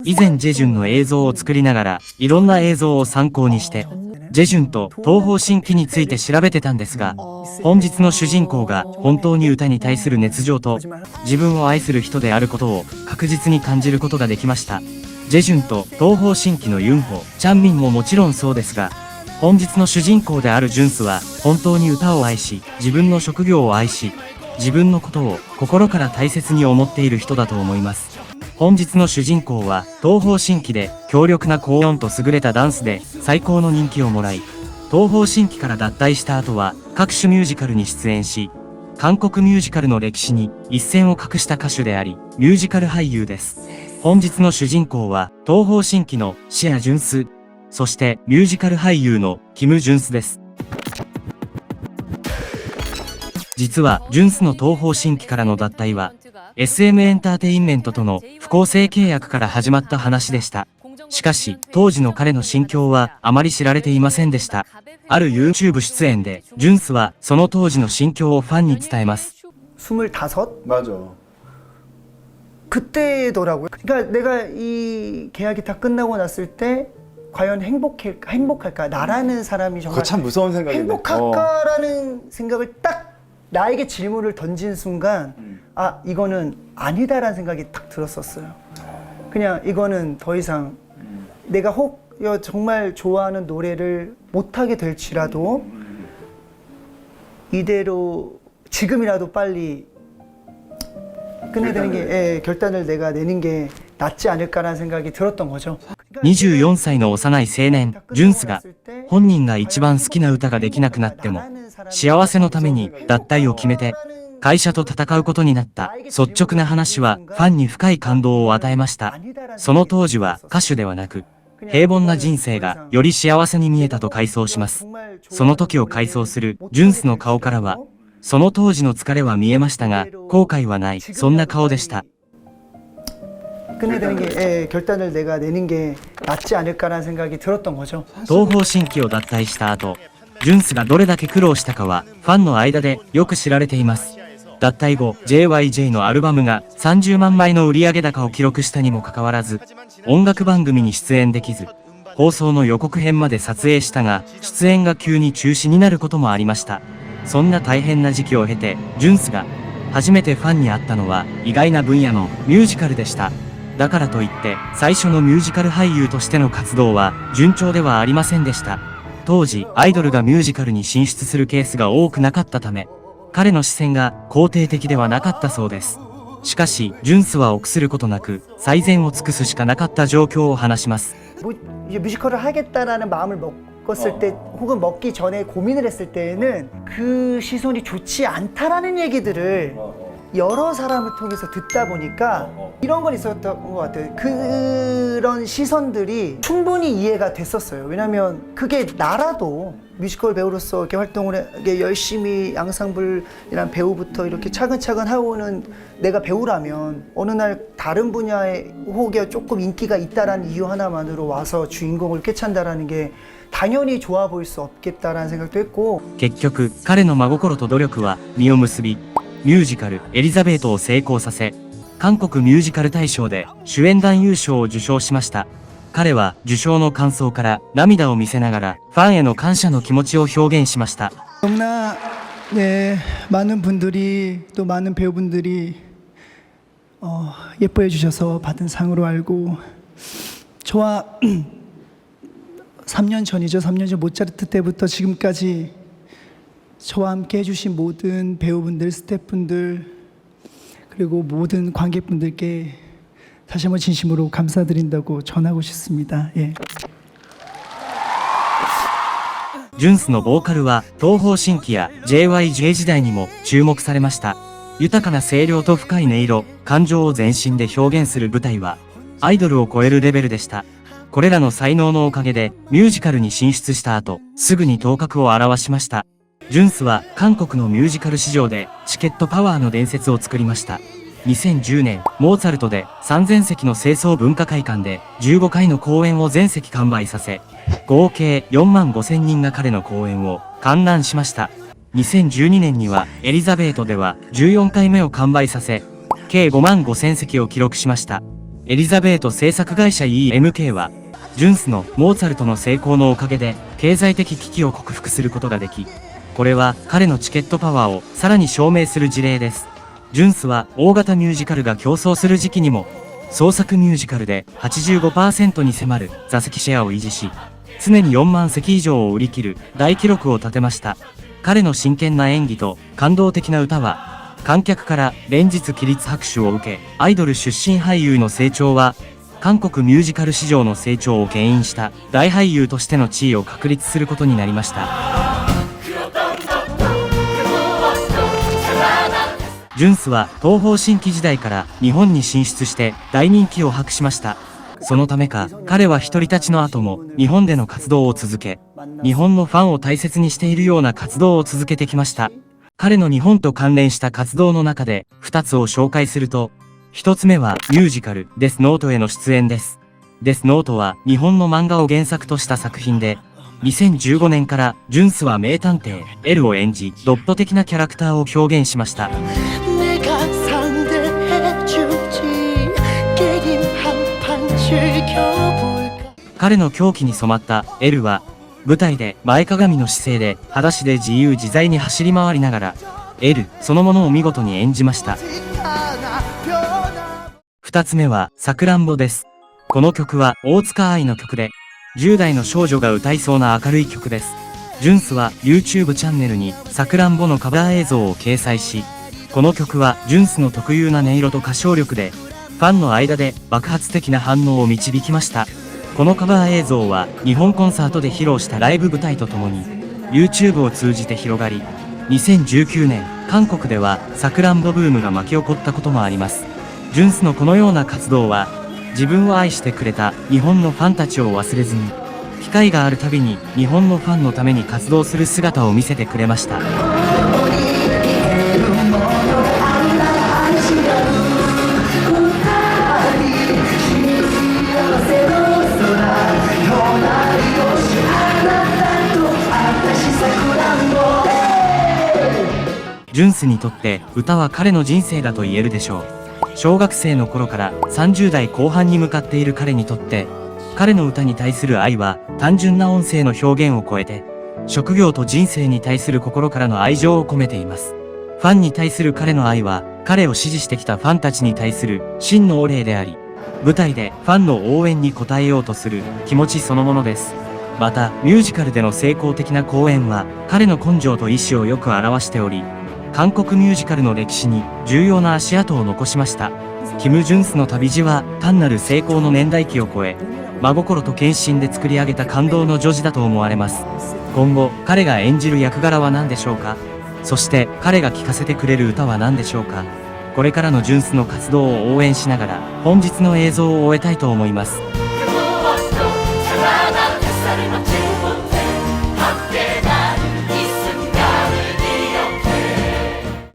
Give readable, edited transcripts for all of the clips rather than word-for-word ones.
以前ジェジュンの映像を作りながら、いろんな映像を参考にして、ジェジュンと東方神起について調べてたんですが、本日の主人公が本当に歌に対する熱情と、自分を愛する人であることを確実に感じることができました。ジェジュンと東方神起のユンホ、チャンミンももちろんそうですが、本日の主人公であるジュンスは本当に歌を愛し、自分の職業を愛し、自分のことを心から大切に思っている人だと思います。本日の主人公は東方神起で強力な高音と優れたダンスで最高の人気をもらい、東方神起から脱退した後は各種ミュージカルに出演し、韓国ミュージカルの歴史に一線を画した歌手であり、ミュージカル俳優です。本日の主人公は東方神起のシア・ジュンス、そしてミュージカル俳優のキム・ジュンスです。実はジュンスの東方神起からの脱退は SM エンターテインメントとの不公正契約から始まった話でした。しかし当時の彼の心境はあまり知られていませんでした。ある YouTube 出演でジュンスはその当時の心境をファンに伝えます。25? 맞아. 그때더라고요. 그러니까 내가 이 계약이 다 끝나고 났을 때 과연 행복할까? 나라는 사람이 정말 그거 참 무서운 생각인데. 행복할까라는 생각을 딱 나에게 질문을 던진 순간 아 이거는 아니다라는 생각이 딱 들었었어요. 그냥 이거는 더 이상 내가 정말 좋아하는 노래를 못하게 될지라도 이대로 지금이라도 빨리 끝내야 되는 게 결단을 내가 내는 게 낫지 않을까라는 생각이 들었던 거죠. 24歳の幼い青年、ジュンスが、本人が一番好きな歌ができなくなっても、幸せのために脱退を決めて、会社と戦うことになった率直な話はファンに深い感動を与えました。その当時は歌手ではなく、平凡な人生がより幸せに見えたと回想します。その時を回想するジュンスの顔からは、その当時の疲れは見えましたが、後悔はない、そんな顔でした。끝내야 되는 게 결단을 내가 내는 게 낫지 않을까라는 생각이 들었던 거죠. 東方神起を脱退した後、ジュンスがどれだけ苦労したかはファンの間でよく知られています。脱退後、JYJ のアルバムが30万枚の売上高を記録したにもかかわらず、音楽番組に出演できず、放送の予告編まで撮影したが、出演が急に中止になることもありました。そんな大変な時期を経て、ジュンスが初めてファンに会ったのは意外な分野のミュージカルでした。だからといって最初のミュージカル俳優としての活動は順調ではありませんでした。当時アイドルがミュージカルに進出するケースが多くなかったため、彼の視線が肯定的ではなかったそうです。しかしジュンスは臆することなく最善を尽くすしかなかった状況を話します。뮤지컬을 하겠다라는 마음을 먹었을 때 혹은 먹기 전에 고민을 했을 때에는 그 시선이 좋지 않다라는 얘기들을 여러 사람을 통해서 듣다 보니까 이런 건 있었던 것 같아요. 그런 시선들이 충분히 이해가 됐었어요. 왜냐면 그게 나라도 뮤지컬 배우로서 이렇게 활동을 이렇게 열심히 앙상블이란 배우부터 이렇게 차근차근 하고는 내가 배우라면 어느 날 다른 분야의 혹여 조금 인기가 있다라는 이유 하나만으로 와서 주인공을 꿰찬다라는 게 당연히 좋아 보일 수 없겠다라는 생각도 했고 結局彼の真心と努力は実を結び、ミュージカルエリザベートを成功させ、韓国ミュージカル大賞で主演男優賞を受賞しました。彼は受賞の感想から涙を見せながらファンへの感謝の気持ちを表現しました。너무나 많은 분들이 또 많은 배우분들이 예뻐해 주셔서 받은 상으로 알고 저와 3년 전이죠. 3년 전 모차르트 때부터 지금까지 저와 함께 해주신 모든 배우분들, 스태프분들 그리고 모든 관객분들께 다시 한번 진심으로 감사드린다고 전하고 싶습니다. 예. ジュンスのボーカルは東方神起や JYJ 時代にも注目されました。豊かな声量と深い音色、感情を全身で表現する舞台はアイドルを超えるレベルでした。これらの才能のおかげでミュージカルに進出した後、すぐに頭角を現しました。ジュンスは韓国のミュージカル市場でチケットパワーの伝説を作りました。2010年、モーツァルトで3000席の清掃文化会館で15回の公演を全席完売させ、合計4万5千人が彼の公演を観覧しました。2012年にはエリザベートでは14回目を完売させ、計5万5千席を記録しました。エリザベート制作会社 EMK は、ジュンスのモーツァルトの成功のおかげで経済的危機を克服することができ、これは彼のチケットパワーをさらに証明する事例です。ジュンスは大型ミュージカルが競争する時期にも、創作ミュージカルで 85% に迫る座席シェアを維持し、常に4万席以上を売り切る大記録を立てました。彼の真剣な演技と感動的な歌は、観客から連日起立拍手を受け、アイドル出身俳優の成長は、韓国ミュージカル市場の成長を牽引した大俳優としての地位を確立することになりました。ジュンスは東方神起時代から日本に進出して大人気を博しました。そのためか、彼は独り立ちの後も日本での活動を続け、日本のファンを大切にしているような活動を続けてきました。彼の日本と関連した活動の中で2つを紹介すると、1つ目はミュージカルデスノートへの出演です。デスノートは日本の漫画を原作とした作品で、2015年からジュンスは名探偵 L を演じ、ドット的なキャラクターを表現しました。彼の狂気に染まった L は、舞台で前かがみの姿勢で裸足で自由自在に走り回りながら、L そのものを見事に演じました。2つ目はさくらんぼです。この曲は大塚愛の曲で、10代の少女が歌いそうな明るい曲です。ジュンスは YouTube チャンネルにさくらんぼのカバー映像を掲載し、この曲はジュンスの特有な音色と歌唱力で、ファンの間で爆発的な反応を導きました。このカバー映像は日本コンサートで披露したライブ舞台とともに YouTube を通じて広がり、2019年韓国ではさくらんぼブームが巻き起こったこともあります。ジュンスのこのような活動は、自分を愛してくれた日本のファンたちを忘れずに、機会があるたびに日本のファンのために活動する姿を見せてくれました。ジュンスにとって歌は彼の人生だと言えるでしょう。小学生の頃から30代後半に向かっている彼にとって、彼の歌に対する愛は単純な音声の表現を超えて、職業と人生に対する心からの愛情を込めています。ファンに対する彼の愛は、彼を支持してきたファンたちに対する真のお礼であり、舞台でファンの応援に応えようとする気持ちそのものです。また、ミュージカルでの成功的な公演は、彼の根性と意志をよく表しており、韓国ミュージカルの歴史に重要な足跡を残しました。キム・ジュンスの旅路は単なる成功の年代記を超え、真心と献身で作り上げた感動の女児だと思われます。今後、彼が演じる役柄は何でしょうか？そして彼が聴かせてくれる歌は何でしょうか？これからのジュンスの活動を応援しながら、本日の映像を終えたいと思います。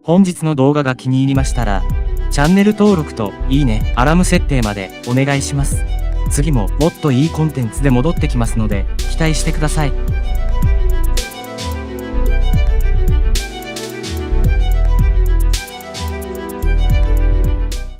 本日の動画が気に入りましたら、チャンネル登録といいね、アラーム設定までお願いします。次ももっといいコンテンツで戻ってきますので、期待してください。